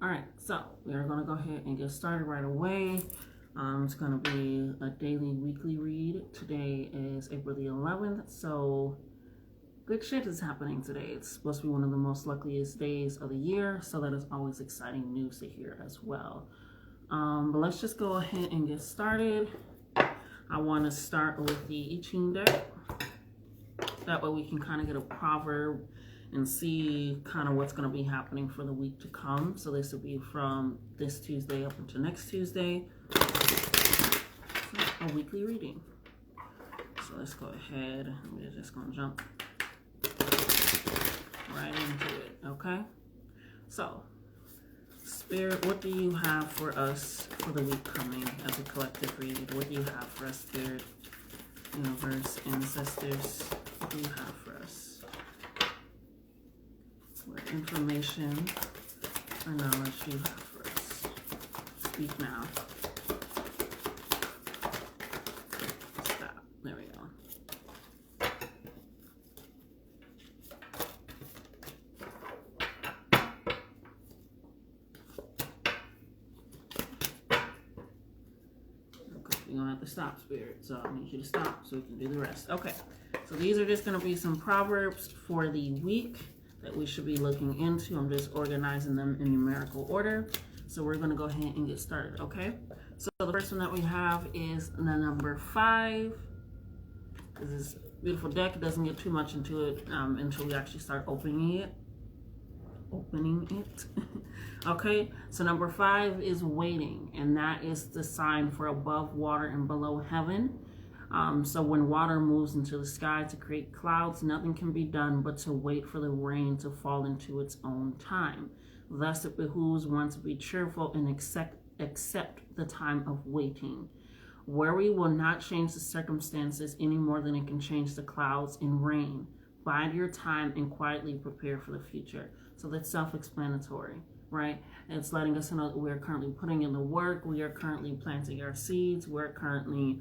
All right, so we are going to go ahead and get started right away. It's going to be a daily, weekly read. Today is April the 11th, so good shit is happening today. It's supposed to be one of the most luckiest days of the year, so that is always exciting news to hear as well. But let's just go ahead and get started. I want to start with the I Ching deck. That way we can kind of get a proverb and see kind of what's going to be happening for the week to come. So this will be from this Tuesday up until next Tuesday. So a weekly reading. So let's go ahead. We're just going to jump right into it, okay? So, Spirit, what do you have for us for the week coming as a collective read? What do you have for us, Spirit, Universe, Ancestors? What do you have for us? What information or knowledge do you have for us? Speak now. Stop. There we go. Okay, you're gonna have to stop, Spirit. So I need you to stop so we can do the rest. Okay. So these are just gonna be some proverbs for the week that we should be looking into. I'm just organizing them in numerical order. So we're gonna go ahead and get started, okay? So the first one that we have is the number 5. This is a beautiful deck. It doesn't get too much into it until we actually start opening it. Okay, so number 5 is waiting, and that is the sign for above water and below heaven. So when water moves into the sky to create clouds, nothing can be done but to wait for the rain to fall into its own time. Thus it behooves one to be cheerful and accept the time of waiting. Worry will not change the circumstances any more than it can change the clouds and rain. Bide your time and quietly prepare for the future. So that's self-explanatory, right? It's letting us know that we're currently putting in the work. We are currently planting our seeds. We're currently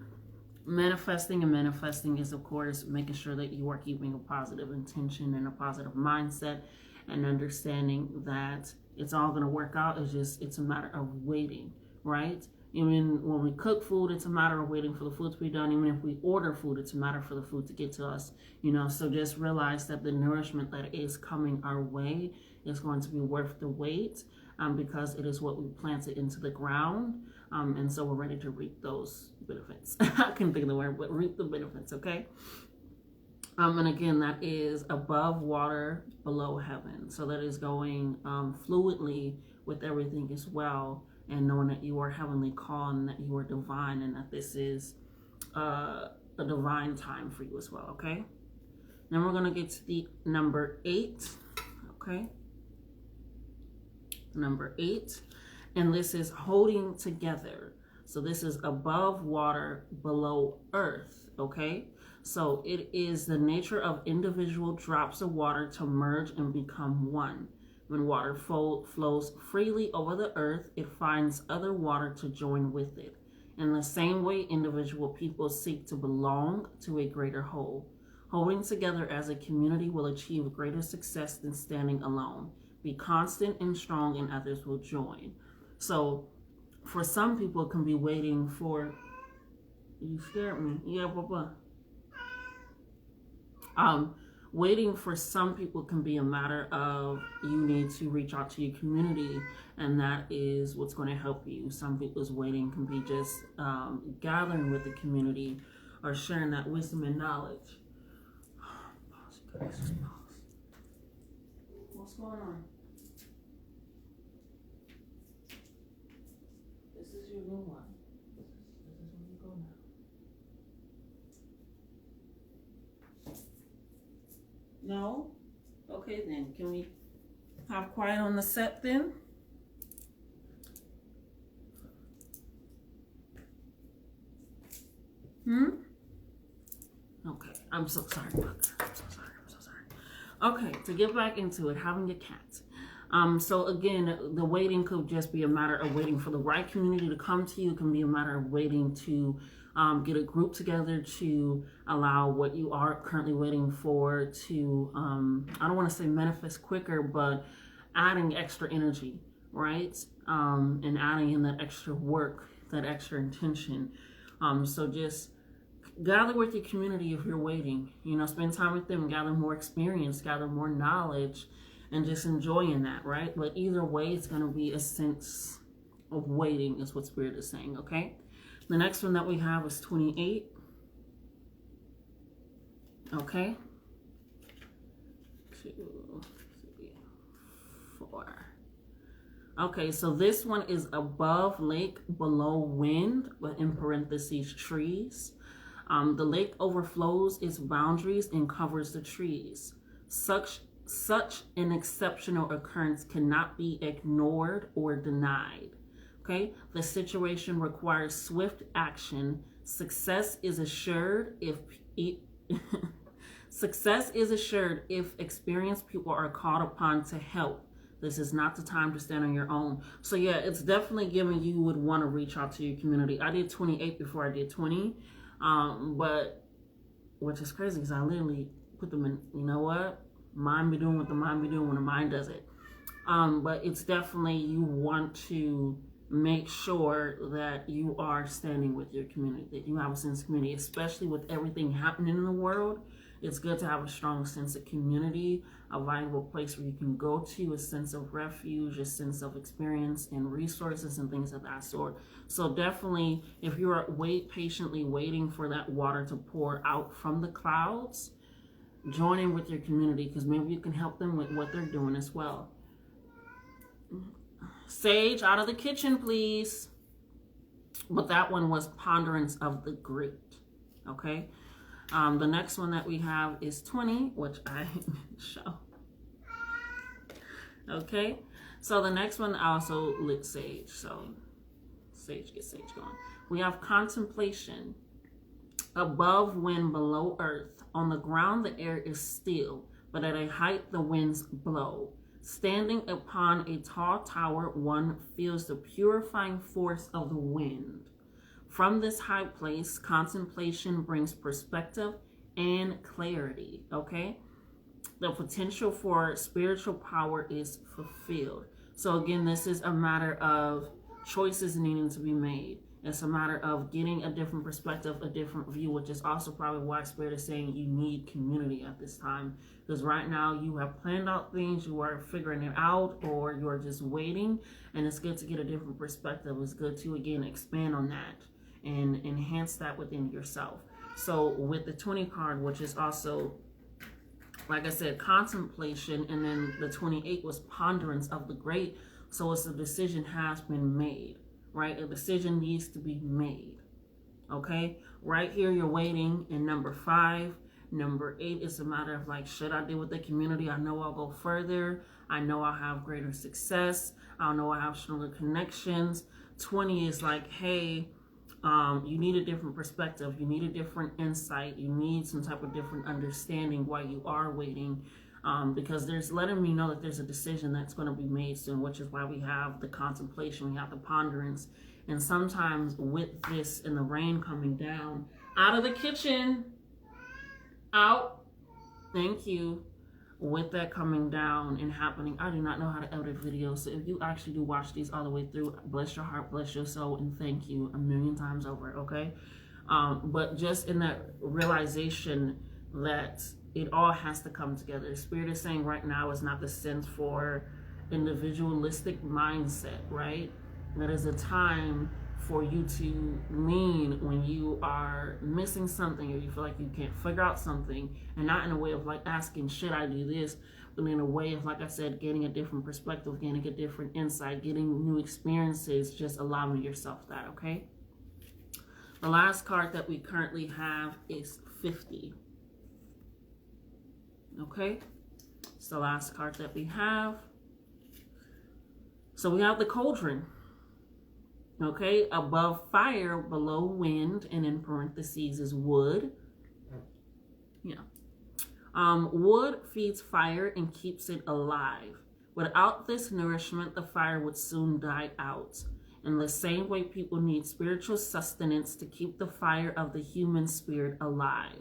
manifesting, and manifesting is, of course, making sure that you are keeping a positive intention and a positive mindset and understanding that it's all going to work out. It's a matter of waiting, right? Even when we cook food, it's a matter of waiting for the food to be done. Even if we order food, it's a matter for the food to get to us, so just realize that the nourishment that is coming our way is going to be worth the wait, because it is what we planted into the ground. And so we're ready to reap those benefits. I couldn't think of the word, but reap the benefits, okay? And again, that is above water, below heaven. So that is going fluidly with everything as well, and knowing that you are heavenly called and that you are divine, and that this is a divine time for you as well, okay? Then we're going to get to the number 8, okay? Number 8. And this is holding together. So this is above water, below earth, okay? So it is the nature of individual drops of water to merge and become one. When water flows freely over the earth, it finds other water to join with it. In the same way, individual people seek to belong to a greater whole. Holding together as a community will achieve greater success than standing alone. Be constant and strong, and others will join. So for some people, it can be waiting for, you scared me. Yeah, Papa. Waiting for some people can be a matter of you need to reach out to your community, and that is what's going to help you. Some people's waiting can be just gathering with the community or sharing that wisdom and knowledge. What's going on? This is your new one. This is where you go now. No? Okay then. Can we have quiet on the set then? Okay. I'm so sorry about that. I'm so sorry. Okay, to get back into it, having a cat. So again, the waiting could just be a matter of waiting for the right community to come to you. It can be a matter of waiting to get a group together to allow what you are currently waiting for to, I don't want to say manifest quicker, but adding extra energy, right? And adding in that extra work, that extra intention. So just gather with your community if you're waiting. You know, spend time with them, gather more experience, gather more knowledge, and just enjoying that, right? But either way, it's going to be a sense of waiting, is what Spirit is saying, okay? The next one that we have is 28. Okay. 2, 3, 4. Okay, so this one is above lake, below wind, but in parentheses, trees. The lake overflows its boundaries and covers the trees. Such an exceptional occurrence cannot be ignored or denied. Okay, the situation requires swift action. Success is assured if success is assured if experienced people are called upon to help. This is not the time to stand on your own. So yeah, it's definitely giving you would want to reach out to your community. I did 28 before I did 20, but which is crazy because I literally put them in. You know what? Mind be doing what the mind be doing when the mind does it. But it's definitely you want to make sure that you are standing with your community, that you have a sense of community, especially with everything happening in the world. It's good to have a strong sense of community, a viable place where you can go to, a sense of refuge, a sense of experience and resources and things of that sort. So definitely, if you are patiently waiting for that water to pour out from the clouds, join in with your community because maybe you can help them with what they're doing as well. Sage, out of the kitchen, please. But that one was Ponderance of the Great. Okay. The next one that we have is 20, which I show. Okay. So the next one also lit sage. So sage, get sage going. We have contemplation. Above wind, below earth. On the ground, the air is still, but at a height, the winds blow. Standing upon a tall tower, one feels the purifying force of the wind. From this high place, contemplation brings perspective and clarity, okay? The potential for spiritual power is fulfilled. So again, this is a matter of choices needing to be made. It's a matter of getting a different perspective, a different view, which is also probably why Spirit is saying you need community at this time. Because right now you have planned out things, you are figuring it out, or you are just waiting. And it's good to get a different perspective. It's good to, again, expand on that and enhance that within yourself. So with the 20 card, which is also, like I said, contemplation, and then the 28 was ponderance of the great. So it's a decision has been made. Right? A decision needs to be made. Okay? Right here, you're waiting in number 5. Number 8 is a matter of like, should I deal with the community? I know I'll go further. I know I'll have greater success. I know I have stronger connections. 20 is like, hey, you need a different perspective. You need a different insight. You need some type of different understanding while you are waiting. Because there's letting me know that there's a decision that's going to be made soon, which is why we have the contemplation, we have the ponderance. And sometimes with this and the rain coming down, out of the kitchen, out, thank you, with that coming down and happening, I do not know how to edit videos. So if you actually do watch these all the way through, bless your heart, bless your soul, and thank you a million times over, okay? But just in that realization that it all has to come together. Spirit is saying right now is not the sense for individualistic mindset, right? That is a time for you to lean when you are missing something or you feel like you can't figure out something, and not in a way of like asking, should I do this? But in a way of, like I said, getting a different perspective, getting a different insight, getting new experiences, just allowing yourself that, okay? The last card that we currently have is 50. Okay, it's the last card that we have. So we have the cauldron. Okay, above fire, below wind, and in parentheses is wood. Yeah. Wood feeds fire and keeps it alive. Without this nourishment, the fire would soon die out. In the same way, people need spiritual sustenance to keep the fire of the human spirit alive.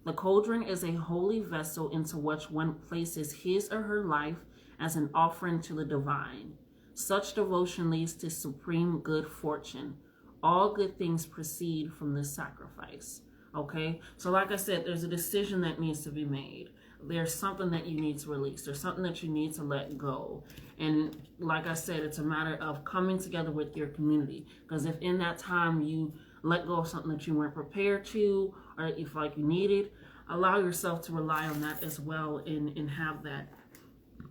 The cauldron is a holy vessel into which one places his or her life as an offering to the divine. Such devotion leads to supreme good fortune. All good things proceed from this sacrifice. Okay, so like I said, there's a decision that needs to be made. There's something that you need to release. There's something that you need to let go. And like I said, it's a matter of coming together with your community. Because if in that time you let go of something that you weren't prepared to, or if like you needed, allow yourself to rely on that as well and have that.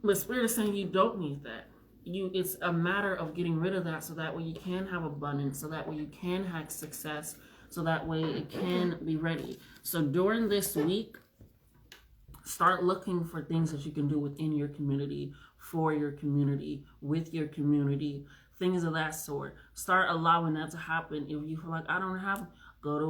But Spirit is saying you don't need that. It's a matter of getting rid of that so that way you can have abundance, so that way you can have success, so that way it can be ready. So during this week, start looking for things that you can do within your community, for your community, with your community, things of that sort. Start allowing that to happen. If you feel like I don't have, go to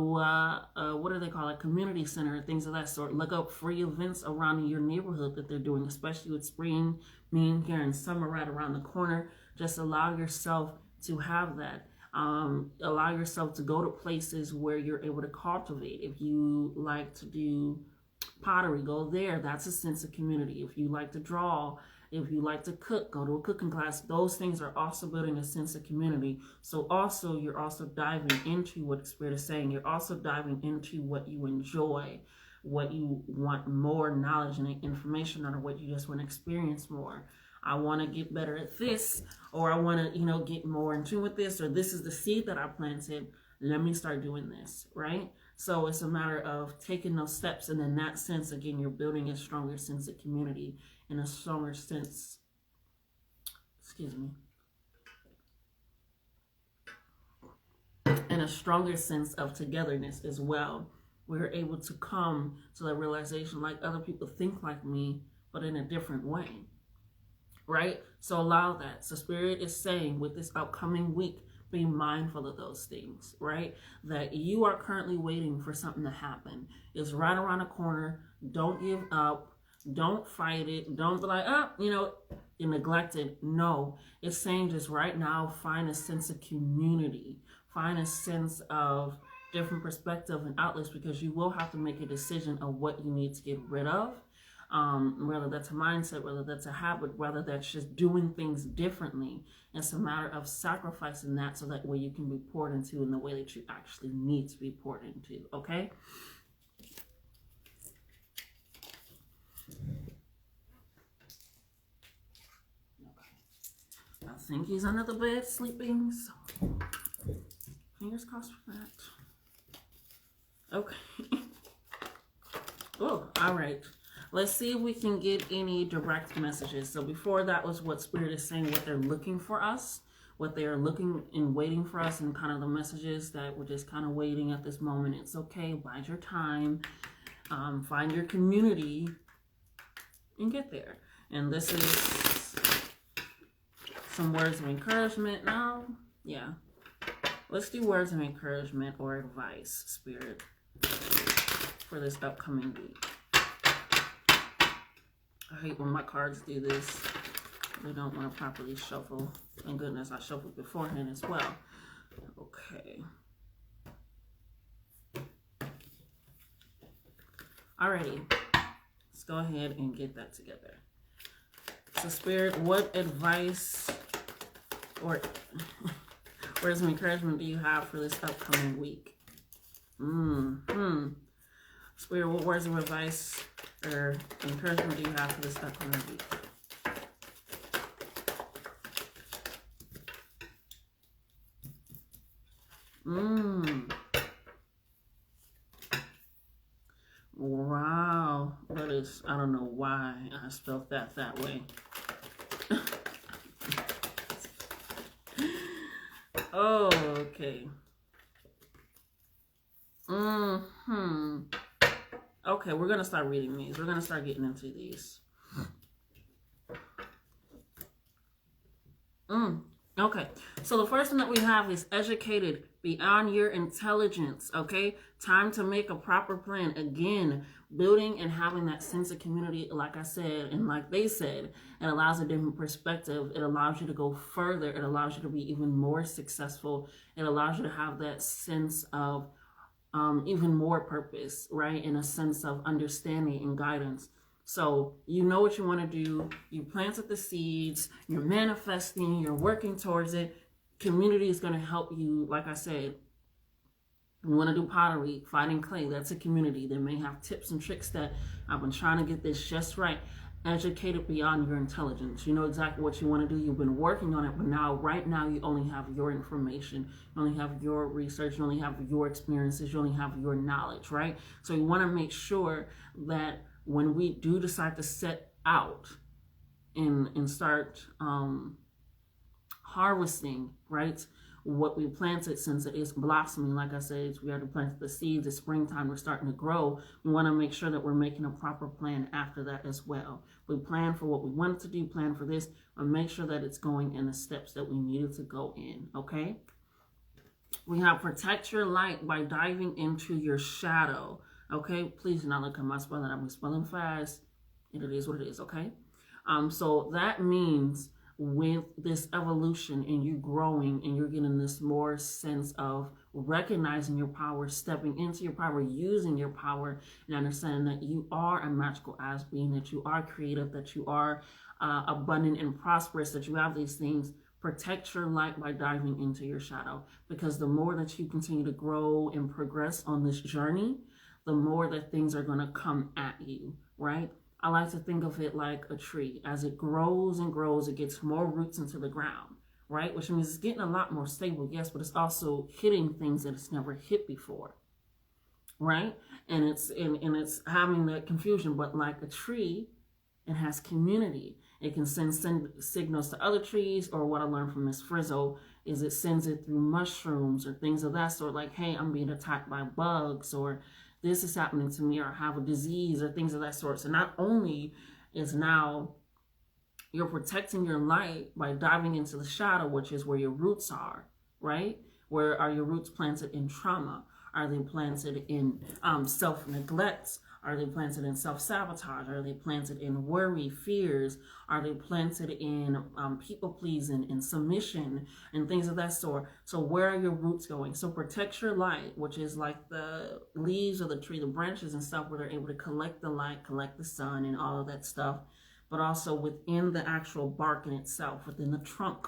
what do they call it, community center, things of that sort. Look up free events around your neighborhood that they're doing, especially with spring being here and summer right around the corner. Just allow yourself to have that. Allow yourself to go to places where you're able to cultivate. If you like to do pottery, go there. That's a sense of community. If you like to draw, if you like to cook, go to a cooking class. Those things are also building a sense of community. So also, you're also diving into what the Spirit is saying. You're also diving into what you enjoy, what you want more knowledge and information on, or what you just want to experience more. I want to get better at this, or I want to, get more in tune with this, or this is the seed that I planted. Let me start doing this, right? So it's a matter of taking those steps, and in that sense, again, you're building a stronger sense of community and a stronger sense, and a stronger sense of togetherness as well. We're able to come to the realization, like, other people think like me, but in a different way, right? So allow that. So Spirit is saying with this upcoming week, be mindful of those things, right? That you are currently waiting for something to happen. It's right around the corner. Don't give up. Don't fight it. Don't be like, you neglect it. No, it's saying just right now, find a sense of community. Find a sense of different perspective and outlets, because you will have to make a decision of what you need to get rid of. Whether that's a mindset, whether that's a habit, whether that's just doing things differently. It's a matter of sacrificing that so that way you can be poured into in the way that you actually need to be poured into, okay? I think he's under the bed sleeping, so fingers crossed for that. Okay. Oh, all right. Let's see if we can get any direct messages. So before that was what Spirit is saying, what they're looking for us, what they are looking and waiting for us, and kind of the messages that we're just kind of waiting at this moment. It's okay. Bide your time. Find your community and get there. And this is some words of encouragement now. Yeah. Let's do words of encouragement or advice, Spirit, for this upcoming week. I hate when my cards do this. They don't want to properly shuffle. Thank goodness I shuffled beforehand as well. Okay. Alrighty. Let's go ahead and get that together. So Spirit, what advice or words of encouragement do you have for this upcoming week? Spirit, what words of advice or encouragement do you have for this upcoming week? Wow. That is, I don't know why I spelled that way. Oh, okay. Okay, we're going to start reading these. We're going to start getting into these. Okay, so the first one that we have is educated beyond your intelligence, okay? Time to make a proper plan. Again, building and having that sense of community, like I said, and like they said, it allows a different perspective. It allows you to go further. It allows you to be even more successful. It allows you to have that sense of even more purpose, right? In a sense of understanding and guidance. So you know what you want to do. You planted the seeds. You're manifesting. You're working towards it. Community is going to help you. Like I said, you want to do pottery, fighting clay. That's a community. They may have tips and tricks that I've been trying to get this just right. Educated beyond your intelligence. You know exactly what you want to do. You've been working on it, but now, right now, you only have your information. You only have your research. You only have your experiences. You only have your knowledge, right? So you want to make sure that when we do decide to set out and start harvesting, right, what we planted, since it is blossoming, like I said, we have to plant the seeds. It's springtime, we're starting to grow. We want to make sure that we're making a proper plan after that as well. We plan for what we wanted to do, plan for this, and make sure that it's going in the steps that we needed to go in, okay? We have protect your light by diving into your shadow, okay? Please do not look at my spelling. I'm spelling fast, and it is what it is, okay? So that means with this evolution and you growing and you're getting this more sense of recognizing your power, stepping into your power, using your power, and understanding that you are a magical ass being, that you are creative, that you are abundant and prosperous, that you have these things. Protect your light by diving into your shadow, because the more that you continue to grow and progress on this journey, the more that things are going to come at you, right? I like to think of it like a tree. As it grows and grows, it gets more roots into the ground, right? Which means it's getting a lot more stable, yes, but it's also hitting things that it's never hit before, right? And it's having that confusion. But like a tree, it has community. It can send signals to other trees, or what I learned from Miss Frizzle is it sends it through mushrooms or things of that sort, like, hey, I'm being attacked by bugs, or this is happening to me, or have a disease, or things of that sort. So not only is now you're protecting your light by diving into the shadow, which is where your roots are, right? Where are your roots planted in trauma? Are they planted in self-neglect? Are they planted in self-sabotage? Are they planted in worry, fears? Are they planted in people-pleasing and submission and things of that sort? So where are your roots going? So protect your light, which is like the leaves of the tree, the branches and stuff, where they're able to collect the light, collect the sun and all of that stuff. But also within the actual bark in itself, within the trunk,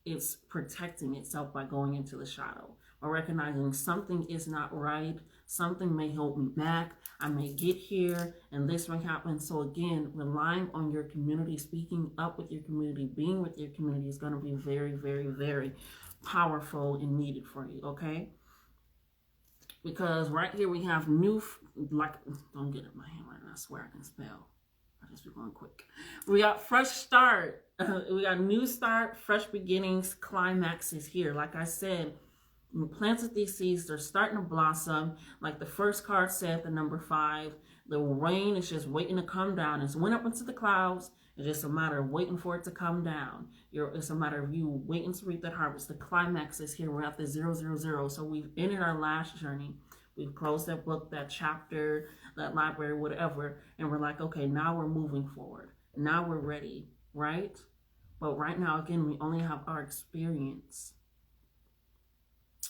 it's protecting itself by going into the shadow, or recognizing something is not right, something may hold me back, I may get here and this may happen. So again, relying on your community, speaking up with your community, being with your community is going to be very, very, very powerful and needed for you, okay? Because right here we have don't get in my hand right now, I swear I can spell. I'll just be going quick. We got fresh start. We got new start, fresh beginnings, climax is here. Like I said, we planted these seeds, they're starting to blossom. Like the first card said, the number 5, the rain is just waiting to come down. It's went up into the clouds. It's just a matter of waiting for it to come down. It's a matter of you waiting to reap that harvest. The climax is here. We're at the 000. So we've ended our last journey. We've closed that book, that chapter, that library, whatever. And we're like, okay, now we're moving forward. Now we're ready, right? But right now, again, we only have our experience.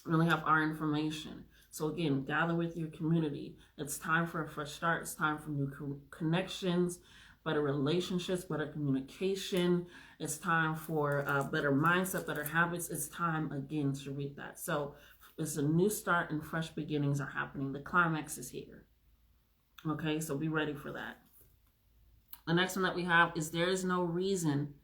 We only have our information. So again, gather with your community. It's time for a fresh start. It's time for new connections, better relationships, better communication. It's time for a better mindset, better habits. It's time again to reap that. So it's a new start and fresh beginnings are happening. The climax is here. Okay, so be ready for that. The next one that we have is there is no reason,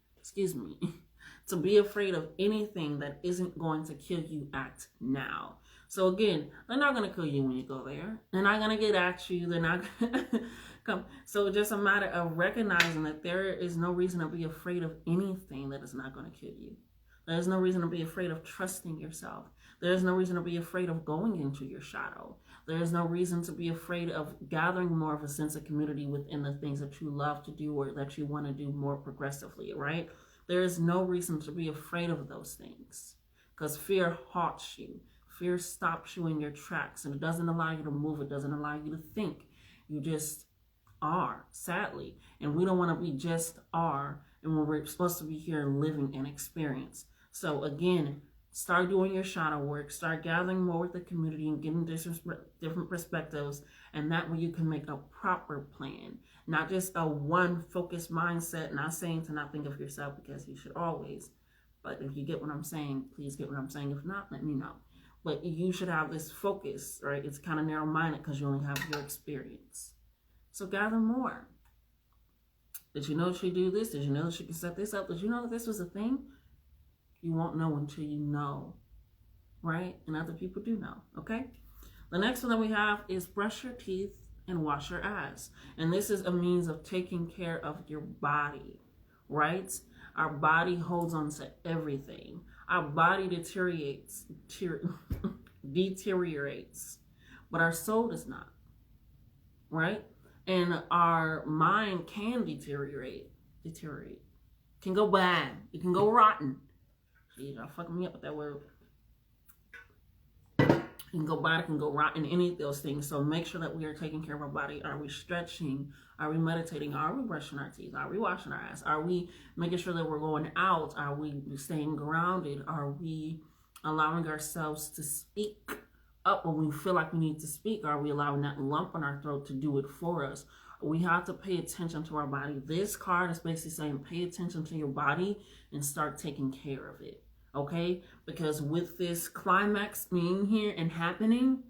to be afraid of anything that isn't going to kill you. Act now. So again, they're not going to kill you when you go there. They're not going to get at you. They're not going to come. So it's just a matter of recognizing that there is no reason to be afraid of anything that is not going to kill you. There's no reason to be afraid of trusting yourself. There's no reason to be afraid of going into your shadow. There's no reason to be afraid of gathering more of a sense of community within the things that you love to do or that you want to do more progressively, right? There is no reason to be afraid of those things, because fear halts you. Fear stops you in your tracks, and it doesn't allow you to move. It doesn't allow you to think. You just are, sadly. And we don't want to be just are, and we're supposed to be here living an experience. So again, start doing your shadow work. Start gathering more with the community and getting different perspectives, and that way you can make a proper plan. not just a one focused mindset. Not saying to not think of yourself, because you should always. But if you get what I'm saying, please get what I'm saying. If not, let me know. But you should have this focus, right? It's kind of narrow-minded because you only have your experience. So gather more. Did you know she do this? Did you know she can set this up? Did you know that this was a thing? You won't know until you know, right? And other people do know, okay? The next one that we have is brush your teeth and wash your ass. And this is a means of taking care of your body, right? Our body holds on to everything. Our body deteriorates, but our soul does not, right? And our mind can deteriorate, can go bad, it can go rotten. Gee, y'all fucking me up with that word. It can go bad, it can go rotten, any of those things. So make sure that we are taking care of our body. Are we stretching? Are we meditating? Are we brushing our teeth? Are we washing our ass? Are we making sure that we're going out? Are we staying grounded? Are we allowing ourselves to speak up when we feel like we need to speak? Are we allowing that lump in our throat to do it for us? We have to pay attention to our body. This card is basically saying pay attention to your body and start taking care of it. Okay, because with this climax being here and happening,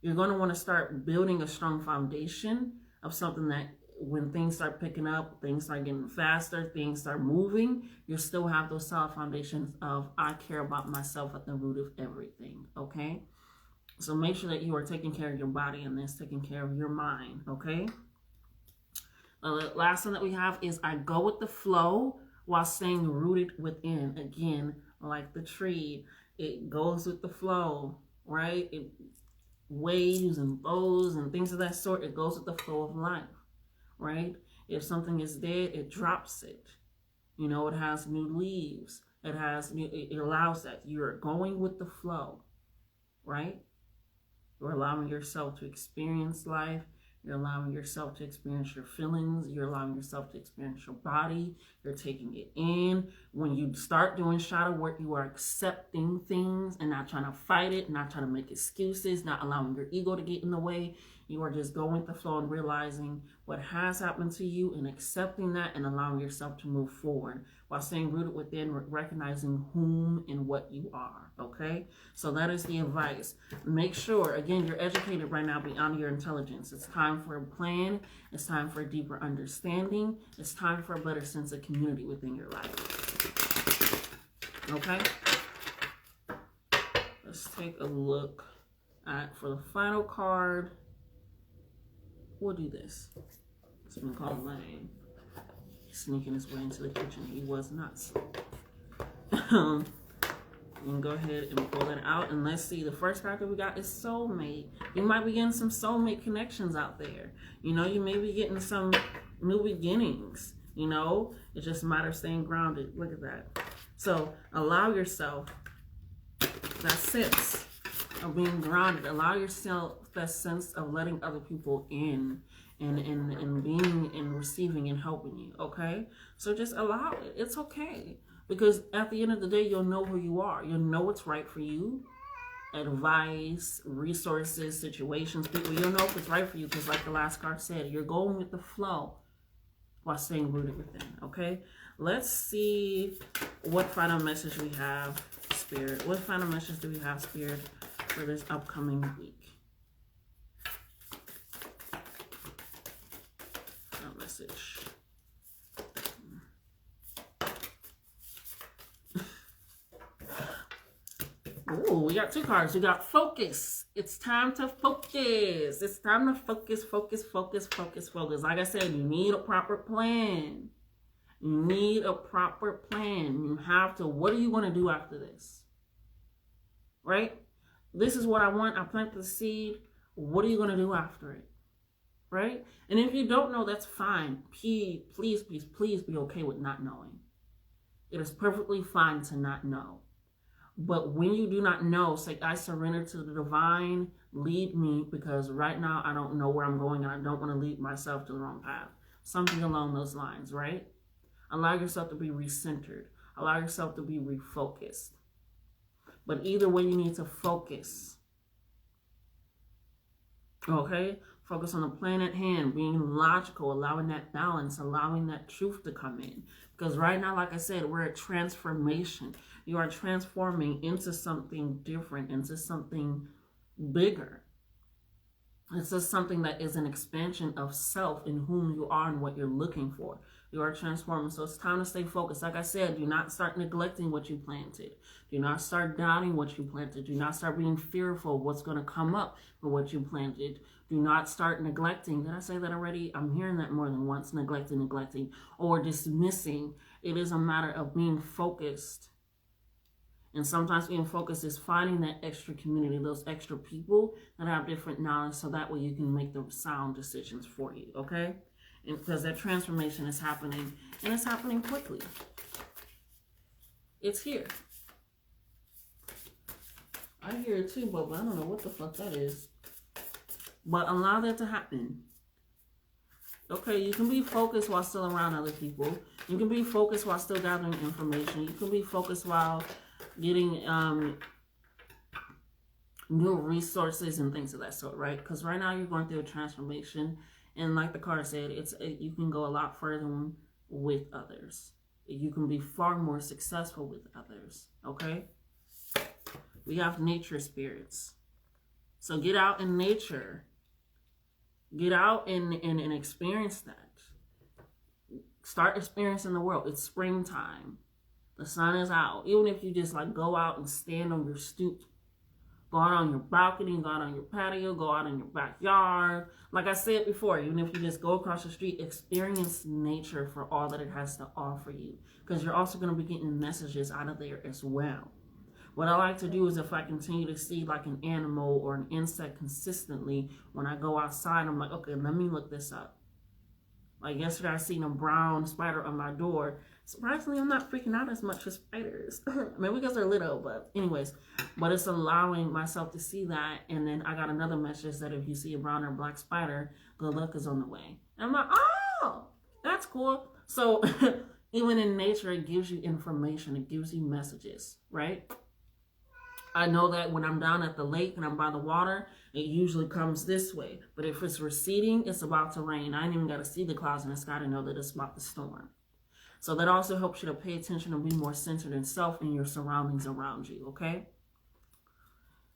you're going to want to start building a strong foundation of something that when things start picking up, things start getting faster, things start moving, you still have those solid foundations of I care about myself at the root of everything. Okay, so make sure that you are taking care of your body and this taking care of your mind. Okay, the last one that we have is I go with the flow while staying rooted within. Again, like the tree, it goes with the flow, right? It waves and bows and things of that sort. It goes with the flow of life, right? If something is dead, it drops it. You know, it has new leaves. It allows that. You're going with the flow, right? You're allowing yourself to experience life. You're allowing yourself to experience your feelings. You're allowing yourself to experience your body. You're taking it in. When you start doing shadow work, you are accepting things and not trying to fight it, not trying to make excuses, not allowing your ego to get in the way. You are just going with the flow and realizing what has happened to you and accepting that and allowing yourself to move forward while staying rooted within, recognizing whom and what you are. Okay, so that is the advice. Make sure, again, you're educated right now beyond your intelligence. It's time for a plan. It's time for a deeper understanding. It's time for a better sense of community within your life. Okay, let's take a look at, for the final card, we'll do this. It's been called Lane. Sneaking his way into the kitchen. He was not. You can go ahead and pull that out, and let's see. The first card that we got is soulmate. You might be getting some soulmate connections out there. You know, you may be getting some new beginnings. You know, it's just a matter of staying grounded. Look at that. So allow yourself that sense of being grounded. Allow yourself that sense of letting other people in and being and receiving and helping you. Okay, so just allow it. It's okay. Because at the end of the day, you'll know who you are. You'll know what's right for you. Advice, resources, situations, people. You'll know if it's right for you. Because like the last card said, you're going with the flow while staying rooted within. Okay? Let's see what final message we have, Spirit. What final message do we have, Spirit, for this upcoming week? Final message. Ooh, we got two cards. We got focus. It's time to focus. It's time to focus. Like I said, you need a proper plan. You need a proper plan. You have to, what are you going to do after this? Right? This is what I want. I planted the seed. What are you going to do after it? Right? And if you don't know, that's fine. Please be okay with not knowing. It is perfectly fine to not know. But when you do not know, say, I surrender to the divine, lead me, because right now I don't know where I'm going and I don't want to lead myself to the wrong path. Something along those lines, right? Allow yourself to be recentered. Allow yourself to be refocused. But either way, you need to focus. Okay? Focus on the plan at hand, being logical, allowing that balance, allowing that truth to come in. Because right now, like I said, we're at transformation. You are transforming into something different, into something bigger. It's just something that is an expansion of self in whom you are and what you're looking for. You are transforming. So it's time to stay focused. Like I said, do not start neglecting what you planted. Do not start doubting what you planted. Do not start being fearful of what's going to come up for what you planted. Do not start neglecting. Did I say that already? I'm hearing that more than once. Neglecting, or dismissing. It is a matter of being focused. And sometimes being focused is finding that extra community, those extra people that have different knowledge, so that way you can make the sound decisions for you, okay? And because that transformation is happening, and it's happening quickly. It's here. I hear it too, but I don't know what the fuck that is. But allow that to happen. Okay, you can be focused while still around other people. You can be focused while still gathering information. You can be focused while getting new resources and things of that sort, right? Because right now you're going through a transformation, and like the card said, you can go a lot further with others. You can be far more successful with others, okay? We have nature spirits. So get out in nature. Get out and experience that. Start experiencing the world. It's springtime. The sun is out. Even if you just like go out and stand on your stoop, go out on your balcony, go out on your patio, go out in your backyard. Like I said before, even if you just go across the street, experience nature for all that it has to offer you. Because you're also going to be getting messages out of there as well. What I like to do is if I continue to see like an animal or an insect consistently, when I go outside, I'm like, okay, let me look this up. Like yesterday, I seen a brown spider on my door. Surprisingly, I'm not freaking out as much as spiders. Maybe because they're little, but anyways. But it's allowing myself to see that. And then I got another message that if you see a brown or black spider, good luck is on the way. And I'm like, oh, that's cool. So even in nature, it gives you information. It gives you messages, right? I know that when I'm down at the lake and I'm by the water, it usually comes this way. But if it's receding, it's about to rain. I ain't even got to see the clouds in the sky to know that it's about to storm. So that also helps you to pay attention and be more centered in self and your surroundings around you, okay?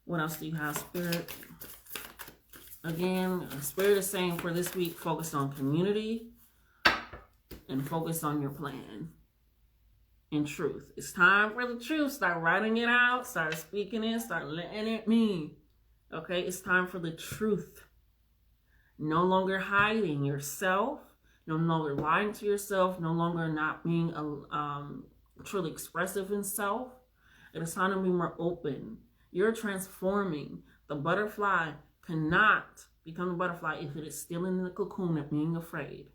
What else do you have, Spirit? Again, Spirit is saying for this week, focus on community and focus on your plan. In truth. It's time for the truth. Start writing it out. Start speaking it. Start letting it mean. Okay? It's time for the truth. No longer hiding yourself. No longer lying to yourself. No longer not being truly expressive in self. It is time to be more open. You're transforming. The butterfly cannot become a butterfly if it is still in the cocoon of being afraid.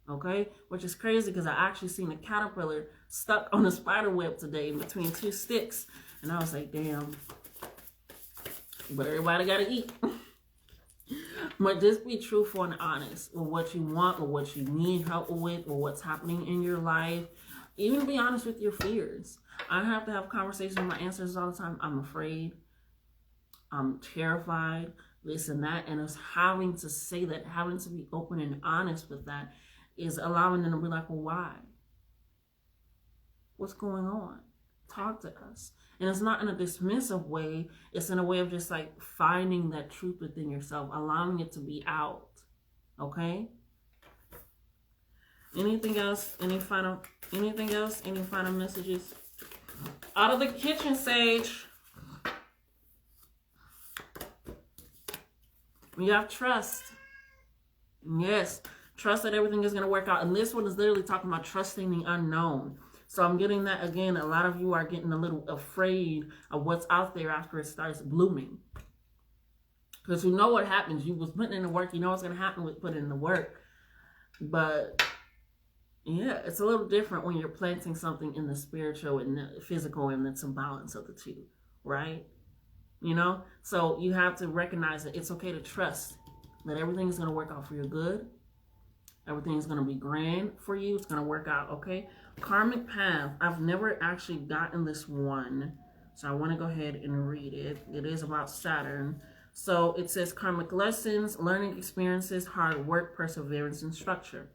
Okay, which is crazy because I actually seen a caterpillar stuck on a spider web today in between two sticks, and I was like, damn. But everybody gotta eat. But just be truthful and honest with what you want, with what you need help with, with what's happening in your life. Even be honest with your fears. I have to have conversations with my ancestors all the time. I'm afraid. I'm terrified. This and that, and it's having to say that, having to be open and honest with that. Is allowing them to be like, well, why? What's going on? Talk to us. And it's not in a dismissive way. It's in a way of just like finding that truth within yourself, allowing it to be out. Okay? Anything else? Anything else? Any final messages? Out of the kitchen, Sage. We have trust. Yes. Trust that everything is going to work out. And this one is literally talking about trusting the unknown. So I'm getting that again. A lot of you are getting a little afraid of what's out there after it starts blooming. Because you know what happens. You was putting in the work. You know what's going to happen with putting in the work. But yeah, it's a little different when you're planting something in the spiritual and the physical, and it's a balance of the two, right? You know? So you have to recognize that it's okay to trust that everything is going to work out for your good. Everything's going to be grand for you. It's going to work out, okay? Karmic Path. I've never actually gotten this one, so I want to go ahead and read it. It is about Saturn. So it says karmic lessons, learning experiences, hard work, perseverance, and structure.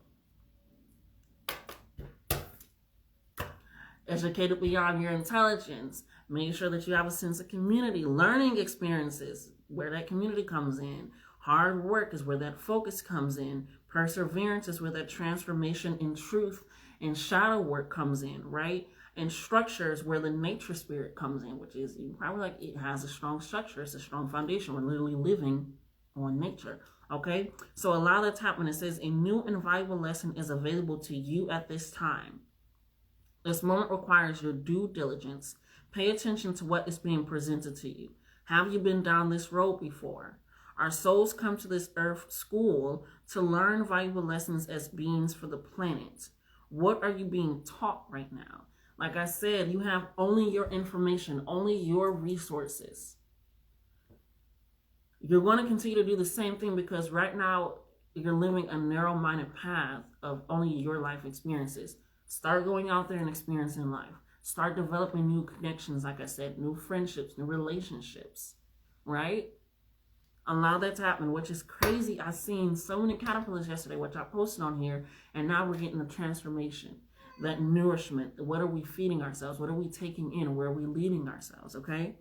Educated beyond your intelligence. Make sure that you have a sense of community. Learning experiences, where that community comes in. Hard work is where that focus comes in. Perseverance is where that transformation in truth and shadow work comes in, right? And structure is where the nature spirit comes in, which is, you probably like, it has a strong structure. It's a strong foundation. We're literally living on nature, okay? So allow that to happen. It says a new and valuable lesson is available to you at this time. This moment requires your due diligence. Pay attention to what is being presented to you. Have you been down this road before? Our souls come to this earth school to learn valuable lessons as beings for the planet. What are you being taught right now? Like I said, you have only your information, only your resources. You're going to continue to do the same thing because right now you're living a narrow-minded path of only your life experiences. Start going out there and experiencing life. Start developing new connections, like I said, new friendships, new relationships, right? Allow that to happen, which is crazy. I seen so many caterpillars yesterday, which I posted on here, and now we're getting the transformation, that nourishment. What are we feeding ourselves? What are we taking in? Where are we leading ourselves, okay?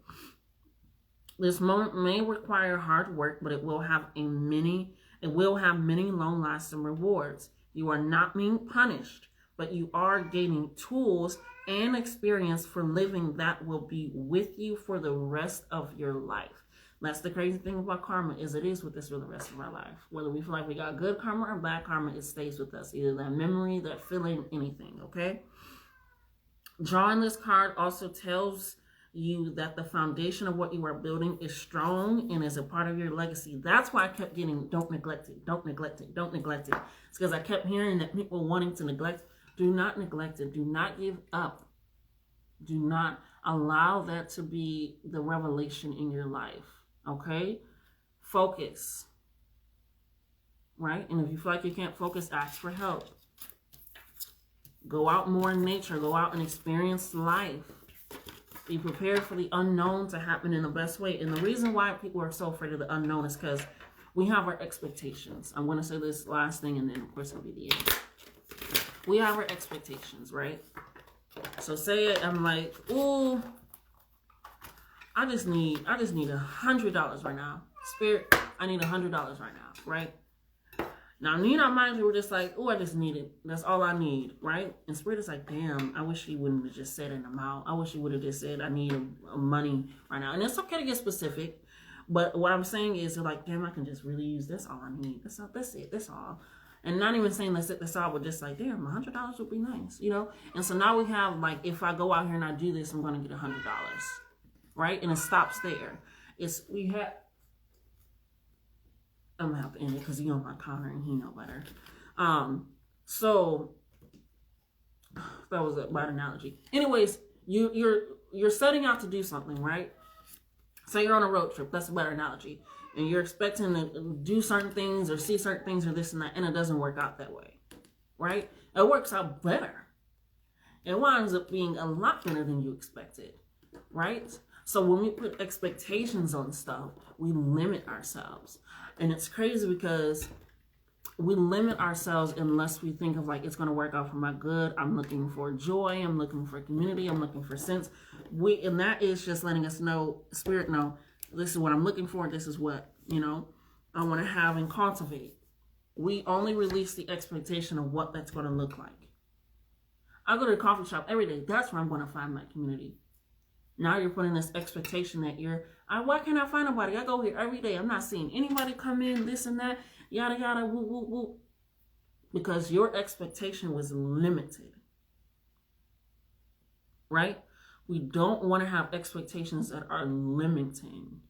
This moment may require hard work, but it will have many long-lasting rewards. You are not being punished, but you are gaining tools and experience for living that will be with you for the rest of your life. That's the crazy thing about karma, is it is with us for the rest of our life. Whether we feel like we got good karma or bad karma, it stays with us. Either that memory, that feeling, anything, okay? Drawing this card also tells you that the foundation of what you are building is strong and is a part of your legacy. That's why I kept getting, don't neglect it, don't neglect it, don't neglect it. It's because I kept hearing that people wanting to neglect. Do not neglect it. Do not give up. Do not allow that to be the revelation in your life. Okay? Focus. Right? And if you feel like you can't focus, ask for help. Go out more in nature. Go out and experience life. Be prepared for the unknown to happen in the best way. And the reason why people are so afraid of the unknown is because we have our expectations. I'm going to say this last thing, and then of course it'll be the end. We have our expectations, right? So say I'm like, ooh, I just need $100 right now. Spirit, I need $100 right now, right? Now, me and our minds, we were just like, oh, I just need it. That's all I need, right? And Spirit is like, damn, I wish he wouldn't have just said an amount. I wish he would have just said, I need money right now. And it's okay to get specific. But what I'm saying is, they're like, damn, I can just really use this. All I need. That's it. That's all. And not even saying let's set this out, but just like, damn, $100 would be nice, you know? And so now we have, like, if I go out here and I do this, I'm going to get $100, right? And it stops there. I'm going to have to end it because he's on my counter and he know better. So that was a bad analogy. Anyways, you're setting out to do something, right? Say you're on a road trip. That's a better analogy. And you're expecting to do certain things or see certain things or this and that, and it doesn't work out that way, right? It works out better. It winds up being a lot better than you expected, right? So when we put expectations on stuff, we limit ourselves. And it's crazy because we limit ourselves unless we think of like, it's going to work out for my good. I'm looking for joy. I'm looking for community. I'm looking for sense. And that is just letting us know, Spirit, no, this is what I'm looking for. This is what, you know, I want to have and cultivate. We only release the expectation of what that's going to look like. I go to the coffee shop every day. That's where I'm going to find my community. Now you're putting this expectation that why can't I find nobody? I go here every day. I'm not seeing anybody come in, this and that, yada, yada, woo, woo, woo. Because your expectation was limited. Right? We don't want to have expectations that are limited.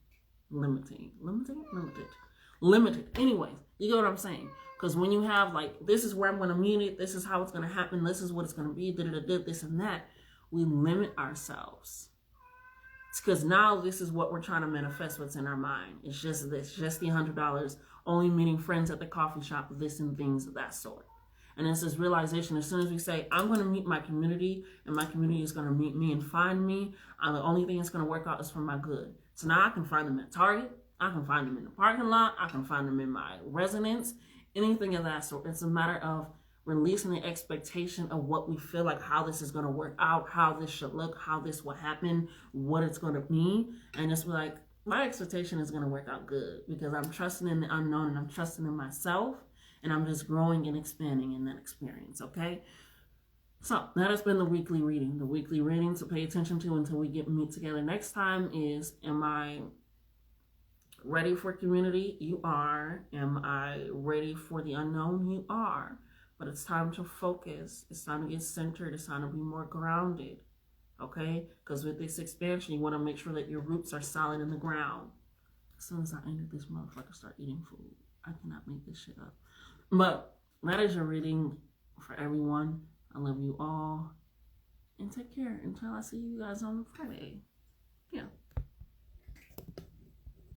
Anyways, you get what I'm saying? Because when you have like, this is where I'm going to meet it, this is how it's going to happen, this is what it's going to be, this and that, we limit ourselves. It's because now this is what we're trying to manifest, what's in our mind. It's just this, just the $100, only meeting friends at the coffee shop, this and things of that sort. And it's this realization, as soon as we say, I'm going to meet my community, and my community is going to meet me and find me, the only thing that's going to work out is for my good. So now I can find them at Target, I can find them in the parking lot. I can find them in my residence, anything of that sort. It's a matter of releasing the expectation of what we feel like, how this is going to work out, how this should look, how this will happen, what it's going to be. And it's like, my expectation is going to work out good because I'm trusting in the unknown and I'm trusting in myself and I'm just growing and expanding in that experience, okay? So that has been the weekly reading. The weekly reading to pay attention to until we meet together next time is, am I ready for community? You are. Am I ready for the unknown? You are. But it's time to focus. It's time to get centered. It's time to be more grounded. Okay? Because with this expansion, you want to make sure that your roots are solid in the ground. As soon as I enter this motherfucker, start eating food. I cannot make this shit up. But that is your reading for everyone. I love you all. And take care until I see you guys on Friday. Yeah.